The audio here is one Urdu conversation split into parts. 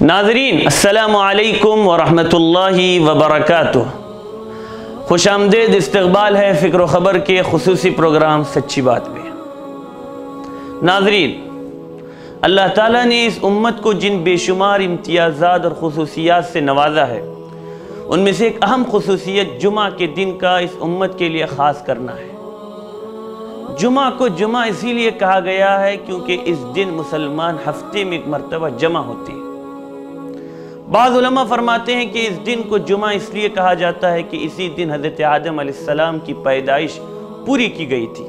ناظرین السلام علیکم ورحمۃ اللہ وبرکاتہ، خوش آمدید، استقبال ہے فکر و خبر کے خصوصی پروگرام سچی بات میں۔ ناظرین، اللہ تعالیٰ نے اس امت کو جن بے شمار امتیازات اور خصوصیات سے نوازا ہے، ان میں سے ایک اہم خصوصیت جمعہ کے دن کا اس امت کے لیے خاص کرنا ہے۔ جمعہ کو جمعہ اسی لیے کہا گیا ہے کیونکہ اس دن مسلمان ہفتے میں ایک مرتبہ جمع ہوتے ہیں۔ بعض علماء فرماتے ہیں کہ اس دن کو جمعہ اس لیے کہا جاتا ہے کہ اسی دن حضرت آدم علیہ السلام کی پیدائش پوری کی گئی تھی۔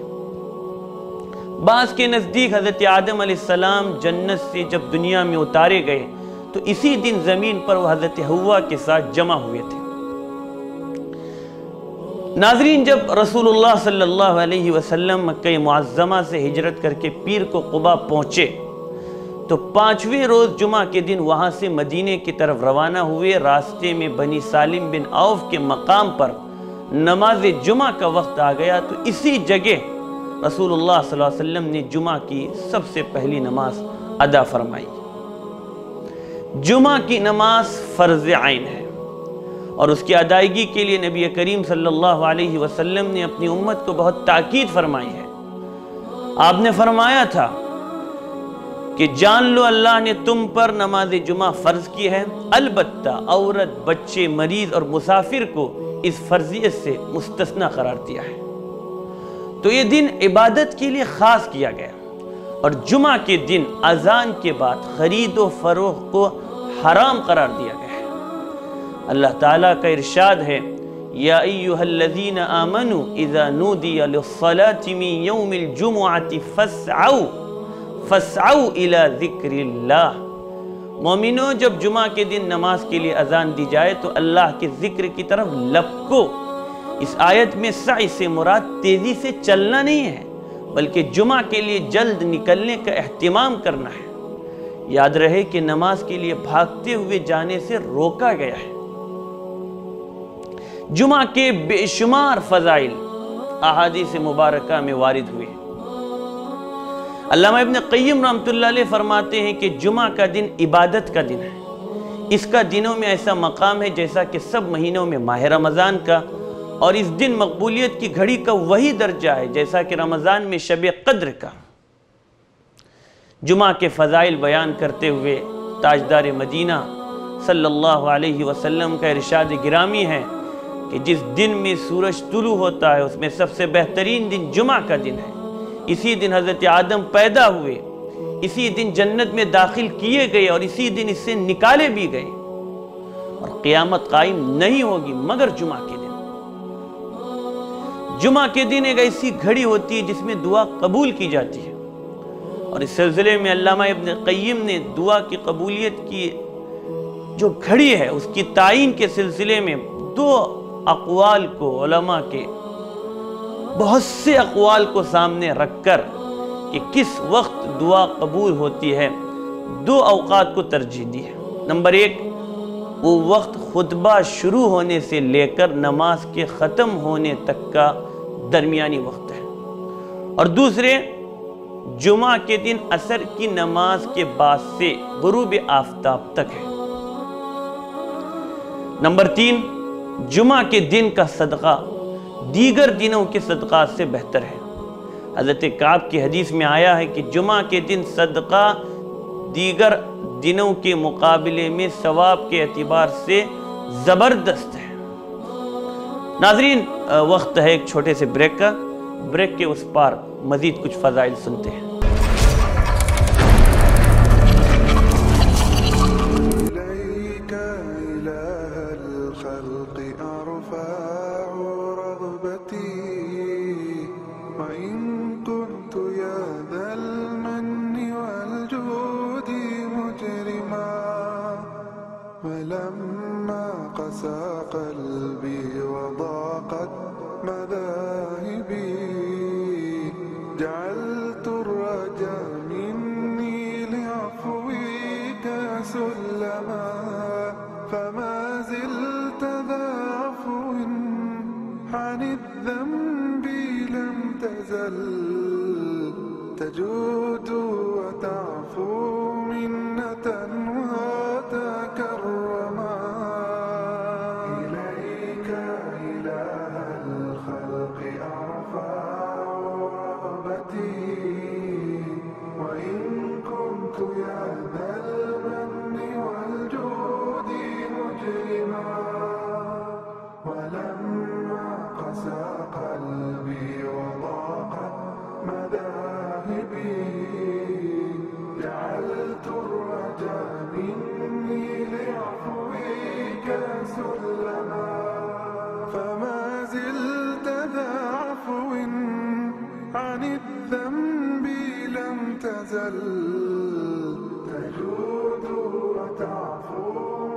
بعض کے نزدیک حضرت آدم علیہ السلام جنت سے جب دنیا میں اتارے گئے تو اسی دن زمین پر وہ حضرت حوا کے ساتھ جمع ہوئے تھے۔ ناظرین، جب رسول اللہ صلی اللہ علیہ وسلم مکہ معظمہ سے ہجرت کر کے پیر کو قبا پہنچے تو 5ویں روز جمعہ کے دن وہاں سے مدینے کی طرف روانہ ہوئے۔ راستے میں بنی سالم بن عوف کے مقام پر نماز جمعہ کا وقت آ گیا تو اسی جگہ رسول اللہ صلی اللہ علیہ وسلم نے جمعہ کی سب سے پہلی نماز ادا فرمائی۔ جمعہ کی نماز فرض عین ہے اور اس کی ادائیگی کے لیے نبی کریم صلی اللہ علیہ وسلم نے اپنی امت کو بہت تاکید فرمائی ہے۔ آپ نے فرمایا تھا کہ جان لو اللہ نے تم پر نماز جمعہ فرض کی ہے، البتہ عورت، بچے، مریض اور مسافر کو اس فرضیت سے مستثنی قرار دیا ہے۔ تو یہ دن عبادت کے لیے خاص کیا گیا اور جمعہ کے دن اذان کے بعد خرید و فروخت کو حرام قرار دیا گیا ہے۔ اللہ تعالیٰ کا ارشاد ہے، یا ایہا الذین آمنوا اذا نودی للصلاة من یوم الجمعة فاسعوا الی ذکر اللہ۔ مومنوں، جب جمعہ کے دن نماز کے لیے اذان دی جائے تو اللہ کے ذکر کی طرف لپکو۔ اس آیت میں سعی سے مراد تیزی سے چلنا نہیں ہے بلکہ جمعہ کے لیے جلد نکلنے کا اہتمام کرنا ہے۔ یاد رہے کہ نماز کے لیے بھاگتے ہوئے جانے سے روکا گیا ہے۔ جمعہ کے بے شمار فضائل احادیث مبارکہ میں وارد ہوئے۔ علامہ ابن قیم رحمۃ اللہ علیہ فرماتے ہیں کہ جمعہ کا دن عبادت کا دن ہے۔ اس کا دنوں میں ایسا مقام ہے جیسا کہ سب مہینوں میں ماہ رمضان کا، اور اس دن مقبولیت کی گھڑی کا وہی درجہ ہے جیسا کہ رمضان میں شب قدر کا۔ جمعہ کے فضائل بیان کرتے ہوئے تاجدار مدینہ صلی اللہ علیہ وسلم کا ارشاد گرامی ہے کہ جس دن میں سورج طلوع ہوتا ہے اس میں سب سے بہترین دن جمعہ کا دن ہے۔ اسی دن حضرت آدم پیدا ہوئے، اسی دن جنت میں داخل کیے گئے اور اسی دن اس سے نکالے بھی گئے، اور قیامت قائم نہیں ہوگی مگر جمعہ کے دن۔ جمعہ کے دن ایک ایسی گھڑی ہوتی ہے جس میں دعا قبول کی جاتی ہے، اور اس سلسلے میں علامہ ابن قیم نے دعا کی قبولیت کی جو گھڑی ہے اس کی تعین کے سلسلے میں 2 اقوال کو، علماء کے بہت سے اقوال کو سامنے رکھ کر کہ کس وقت دعا قبول ہوتی ہے، 2 اوقات کو ترجیح دی ہے۔ نمبر 1، وہ وقت خطبہ شروع ہونے سے لے کر نماز کے ختم ہونے تک کا درمیانی وقت ہے، اور دوسرے جمعہ کے دن عصر کی نماز کے بعد سے غروب آفتاب تک ہے۔ نمبر 3، جمعہ کے دن کا صدقہ دیگر دنوں کے صدقات سے بہتر ہے۔ حضرت کعب کی حدیث میں آیا ہے کہ جمعہ کے دن صدقہ دیگر دنوں کے مقابلے میں ثواب کے اعتبار سے زبردست ہے۔ ناظرین، وقت ہے ایک چھوٹے سے بریک کا، بریک کے اس پار مزید کچھ فضائل سنتے ہیں۔ ولما قسى قلبي وضاقت مذاهبي جعلت الرجاء مني لعفوك سلما فما زلت ذا عفو عن الذنب لم تزل تجود وتعفو منة وتعفو أزل تجود وتعفو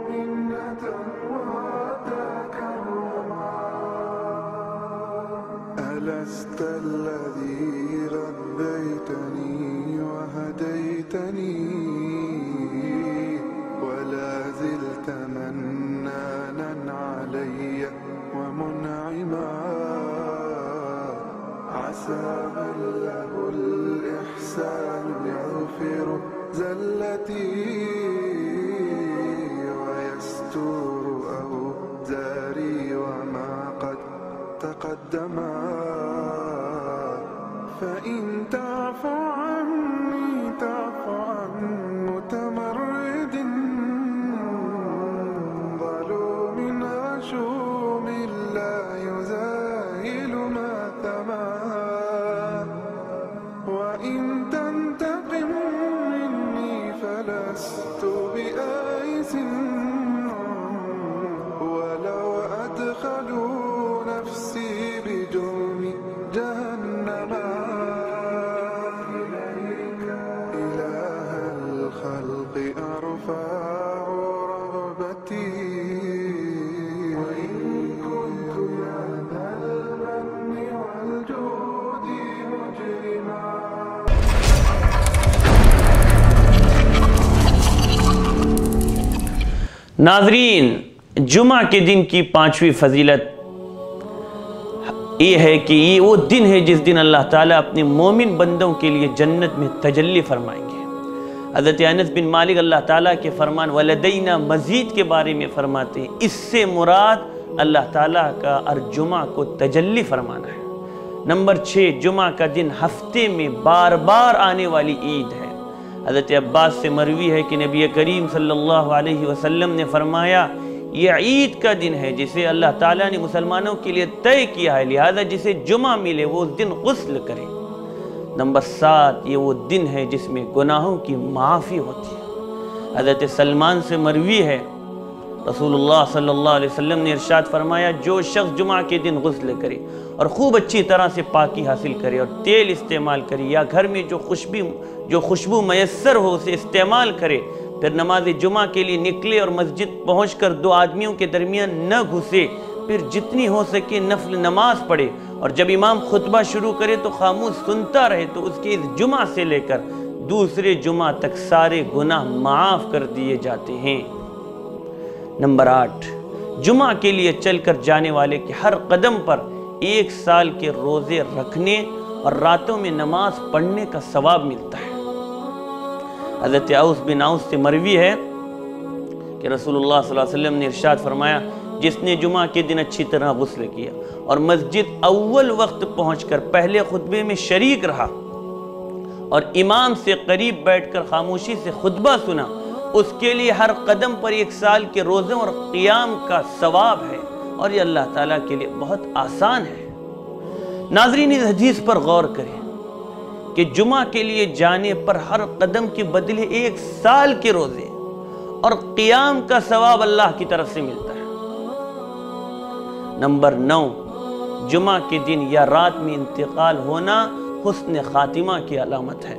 منة وتكرما ألست الذي ربيتني وهديتني ولا زلت منانا علي ومنعما عسى من له الإحسان يغفر زلتي ويستور أوزاري وما قد تقدما فإن تعف عني تعف عن متمرد ظلوم عشوم لا يزاهل ما ثما وإن تنتقم مني فلست بآيس ولو أدخلوا نفسي بجرم جهنم إليك إله الخلق أرفع رغبتي وإن كنت يا ذا المن والجود مجرما ناظرین، جمعہ کے دن کی 5ویں فضیلت یہ ہے کہ یہ وہ دن ہے جس دن اللہ تعالیٰ اپنے مومن بندوں کے لیے جنت میں تجلی فرمائیں گے۔ حضرت انس بن مالک اللہ تعالیٰ کے فرمان ولدینا مزید کے بارے میں فرماتے ہیں، اس سے مراد اللہ تعالیٰ کا جمعہ کو تجلی فرمانا ہے۔ نمبر 6، جمعہ کا دن ہفتے میں بار بار آنے والی عید ہے۔ حضرت عباس سے مروی ہے کہ نبی کریم صلی اللہ علیہ وسلم نے فرمایا یہ عید کا دن ہے جسے اللہ تعالیٰ نے مسلمانوں کے لیے طے کیا ہے، لہذا جسے جمعہ ملے وہ اس دن غسل کرے۔ نمبر 7، یہ وہ دن ہے جس میں گناہوں کی معافی ہوتی ہے۔ حضرت سلمان سے مروی ہے رسول اللہ صلی اللہ علیہ وسلم نے ارشاد فرمایا جو شخص جمعہ کے دن غسل کرے اور خوب اچھی طرح سے پاکی حاصل کرے اور تیل استعمال کرے یا گھر میں جو خوشبو میسر ہو اسے استعمال کرے، پھر نماز جمعہ کے لیے نکلے اور مسجد پہنچ کر 2 آدمیوں کے درمیان نہ گھسے، پھر جتنی ہو سکے نفل نماز پڑھے اور جب امام خطبہ شروع کرے تو خاموش سنتا رہے تو اس کے اس جمعہ سے لے کر دوسرے جمعہ تک سارے گناہ معاف کر دیے جاتے ہیں۔ نمبر 8، جمعہ کے لیے چل کر جانے والے کے ہر قدم پر 1 سال کے روزے رکھنے اور راتوں میں نماز پڑھنے کا ثواب ملتا ہے۔ حضرت اوس بن اوس سے مروی ہے کہ رسول اللہ صلی اللہ علیہ وسلم نے ارشاد فرمایا جس نے جمعہ کے دن اچھی طرح غسل کیا اور مسجد اول وقت پہنچ کر پہلے خطبے میں شریک رہا اور امام سے قریب بیٹھ کر خاموشی سے خطبہ سنا، اس کے لیے ہر قدم پر 1 سال کے روزوں اور قیام کا ثواب ہے اور یہ اللہ تعالیٰ کے لیے بہت آسان ہے۔ ناظرین، اس حدیث پر غور کریں کہ جمعہ کے لیے جانے پر ہر قدم کے بدلے 1 سال کے روزے اور قیام کا ثواب اللہ کی طرف سے ملتا ہے۔ نمبر 9، جمعہ کے دن یا رات میں انتقال ہونا حسن خاتمہ کی علامت ہے،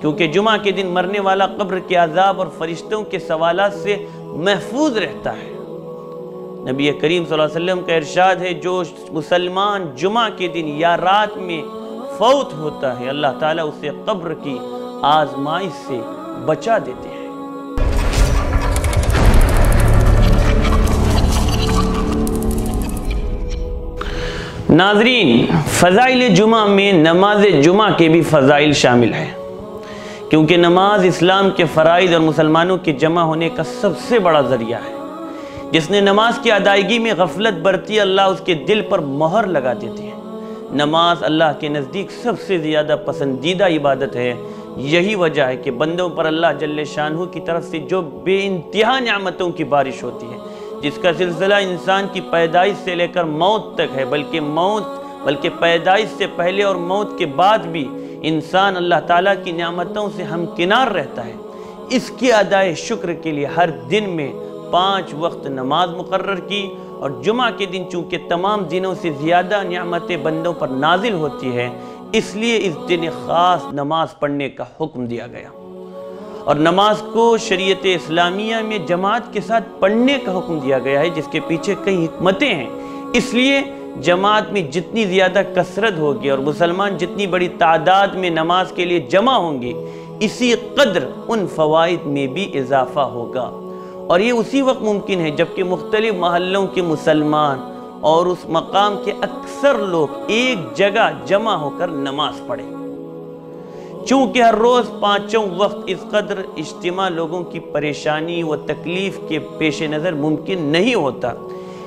کیونکہ جمعہ کے دن مرنے والا قبر کے عذاب اور فرشتوں کے سوالات سے محفوظ رہتا ہے۔ نبی کریم صلی اللہ علیہ وسلم کا ارشاد ہے جو مسلمان جمعہ کے دن یا رات میں فوت ہوتا ہے اللہ تعالیٰ اسے قبر کی آزمائش سے بچا دیتے ہیں۔ ناظرین، فضائل جمعہ میں نماز جمعہ کے بھی فضائل شامل ہیں، کیونکہ نماز اسلام کے فرائض اور مسلمانوں کے جمع ہونے کا سب سے بڑا ذریعہ ہے۔ جس نے نماز کی ادائیگی میں غفلت برتی اللہ اس کے دل پر مہر لگا دیتے ہیں۔ نماز اللہ کے نزدیک سب سے زیادہ پسندیدہ عبادت ہے، یہی وجہ ہے کہ بندوں پر اللہ جل شانہ کی طرف سے جو بے انتہا نعمتوں کی بارش ہوتی ہے، جس کا سلسلہ انسان کی پیدائش سے لے کر موت تک ہے، بلکہ پیدائش سے پہلے اور موت کے بعد بھی انسان اللہ تعالیٰ کی نعمتوں سے ہمکنار رہتا ہے۔ اس کی ادائے شکر کے لیے ہر دن میں 5 وقت نماز مقرر کی، اور جمعہ کے دن چونکہ تمام دنوں سے زیادہ نعمتیں بندوں پر نازل ہوتی ہے، اس لیے اس دن خاص نماز پڑھنے کا حکم دیا گیا، اور نماز کو شریعت اسلامیہ میں جماعت کے ساتھ پڑھنے کا حکم دیا گیا ہے، جس کے پیچھے کئی حکمتیں ہیں۔ اس لیے جماعت میں جتنی زیادہ کثرت ہوگی اور مسلمان جتنی بڑی تعداد میں نماز کے لیے جمع ہوں گے، اسی قدر ان فوائد میں بھی اضافہ ہوگا، اور یہ اسی وقت ممکن ہے جبکہ مختلف محلوں کے مسلمان اور اس مقام کے اکثر لوگ ایک جگہ جمع ہو کر نماز پڑھیں۔ چونکہ ہر روز پانچوں وقت اس قدر اجتماع لوگوں کی پریشانی و تکلیف کے پیش نظر ممکن نہیں ہوتا،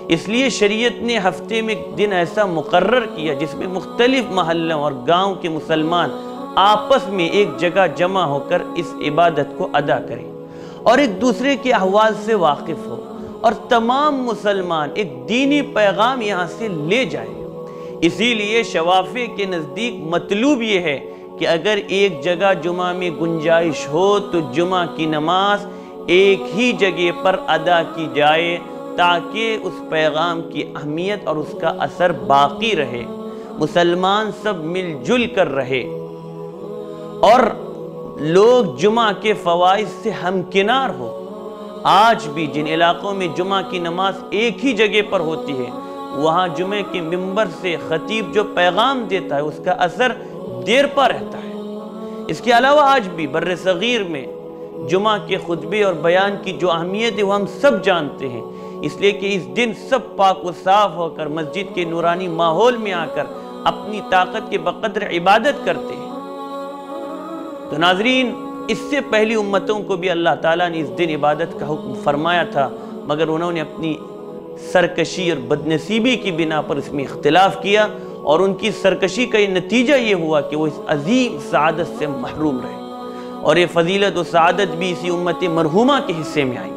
اس لیے شریعت نے ہفتے میں ایک دن ایسا مقرر کیا جس میں مختلف محلوں اور گاؤں کے مسلمان آپس میں ایک جگہ جمع ہو کر اس عبادت کو ادا کریں اور ایک دوسرے کے احوال سے واقف ہو، اور تمام مسلمان ایک دینی پیغام یہاں سے لے جائیں۔ اسی لیے شوافع کے نزدیک مطلوب یہ ہے کہ اگر ایک جگہ جمعہ میں گنجائش ہو تو جمعہ کی نماز ایک ہی جگہ پر ادا کی جائے، تاکہ اس پیغام کی اہمیت اور اس کا اثر باقی رہے، مسلمان سب مل جل کر رہے اور لوگ جمعہ کے فوائد سے ہمکنار ہو۔ آج بھی جن علاقوں میں جمعہ کی نماز ایک ہی جگہ پر ہوتی ہے، وہاں جمعہ کے ممبر سے خطیب جو پیغام دیتا ہے اس کا اثر دیر پا رہتا ہے۔ اس کے علاوہ آج بھی بر صغیر میں جمعہ کے خطبے اور بیان کی جو اہمیت ہے وہ ہم سب جانتے ہیں، اس لیے کہ اس دن سب پاک و صاف ہو کر مسجد کے نورانی ماحول میں آ کر اپنی طاقت کے بقدر عبادت کرتے ہیں۔ تو ناظرین، اس سے پہلی امتوں کو بھی اللہ تعالیٰ نے اس دن عبادت کا حکم فرمایا تھا، مگر انہوں نے اپنی سرکشی اور بدنصیبی کی بنا پر اس میں اختلاف کیا، اور ان کی سرکشی کا یہ نتیجہ یہ ہوا کہ وہ اس عظیم سعادت سے محروم رہے، اور یہ فضیلت و سعادت بھی اسی امت مرحومہ کے حصے میں آئی۔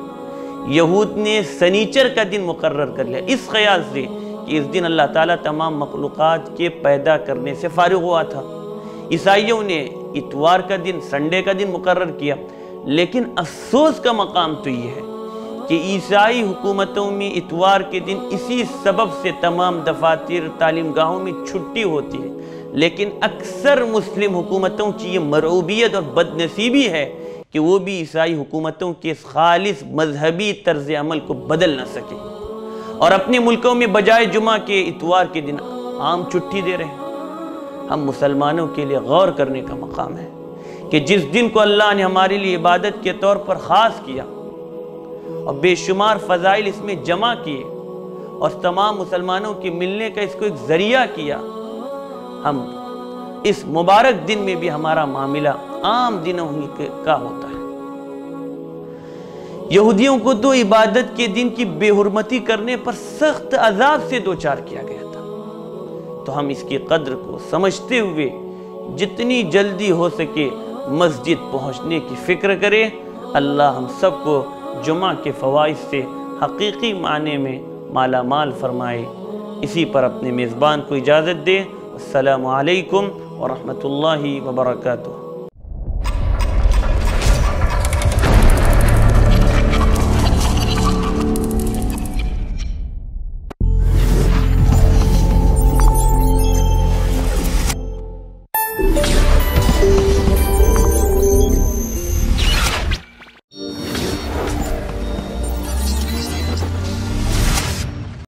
یہود نے سنیچر کا دن مقرر کر لیا اس خیال سے کہ اس دن اللہ تعالیٰ تمام مخلوقات کے پیدا کرنے سے فارغ ہوا تھا۔ عیسائیوں نے اتوار کا دن، سنڈے کا دن مقرر کیا، لیکن افسوس کا مقام تو یہ ہے کہ عیسائی حکومتوں میں اتوار کے دن اسی سبب سے تمام دفاتر، تعلیم گاہوں میں چھٹی ہوتی ہے، لیکن اکثر مسلم حکومتوں کی یہ مرعوبیت اور بدنصیبی ہے کہ وہ بھی عیسائی حکومتوں کے اس خالص مذہبی طرز عمل کو بدل نہ سکے، اور اپنے ملکوں میں بجائے جمعہ کے اتوار کے دن عام چھٹی دے رہے ہیں۔ ہم مسلمانوں کے لیے غور کرنے کا مقام ہے کہ جس دن کو اللہ نے ہمارے لیے عبادت کے طور پر خاص کیا اور بے شمار فضائل اس میں جمع کیے اور تمام مسلمانوں کے ملنے کا اس کو ایک ذریعہ کیا، ہم اس مبارک دن میں بھی ہمارا معاملہ عام دنوں ہی کا ہوتا ہے۔ یہودیوں کو تو عبادت کے دن کی بے حرمتی کرنے پر سخت عذاب سے دوچار کیا گیا تھا، تو ہم اس کی قدر کو سمجھتے ہوئے جتنی جلدی ہو سکے مسجد پہنچنے کی فکر کریں۔ اللہ ہم سب کو جمعہ کے فوائد سے حقیقی معنی میں مالا مال فرمائے۔ اسی پر اپنے میزبان کو اجازت دے۔ السلام علیکم ورحمۃ اللہ وبرکاتہ۔